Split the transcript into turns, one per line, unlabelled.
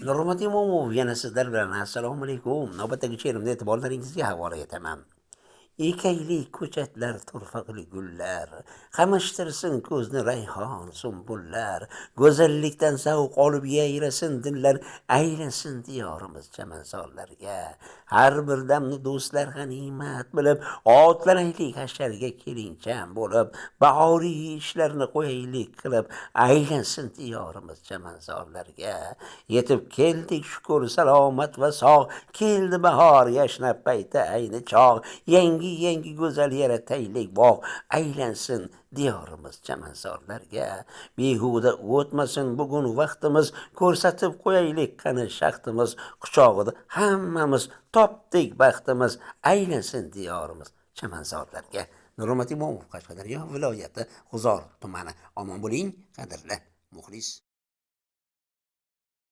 Nurmat Imomov yana sizlar bilan. Assalomu alaykum. Navbatdagi she'rimni e'tiborlaringizga havola etaman. Ekaylik ko'chatlar turfaqli gullar, qamashtirsin ko'zni rayhon sumbullar, go'zallikdan zavq olib yayrasin dillar, aylansin diyorimiz chamanzorlarga. Har bir damni do'stlar g'animat bilib, otlanaylik hasharga kelincham bo'lib, bahoriy ishlarni qo'yaylik qilib, aylansin diyorimiz chamanzorlarga. Yetib keldik shukur salomat va sog', keldi bahor yashnab payti ayni chog', yangi go'zal yarataylik bog', aylansin diyorimiz chamanzorlarga. Behuda o'tmasin bugun vaqtimiz, ko'rsatib qo'yaylik qani shaxtimiz, quchog'ida hammamiz topdik baxtimiz, aylansin diyorimiz chamanzorlarga. Nurmat Imomov, Qashqadaryo viloyati G'uzor tumani. Omon bo'ling, qadrli muxlis.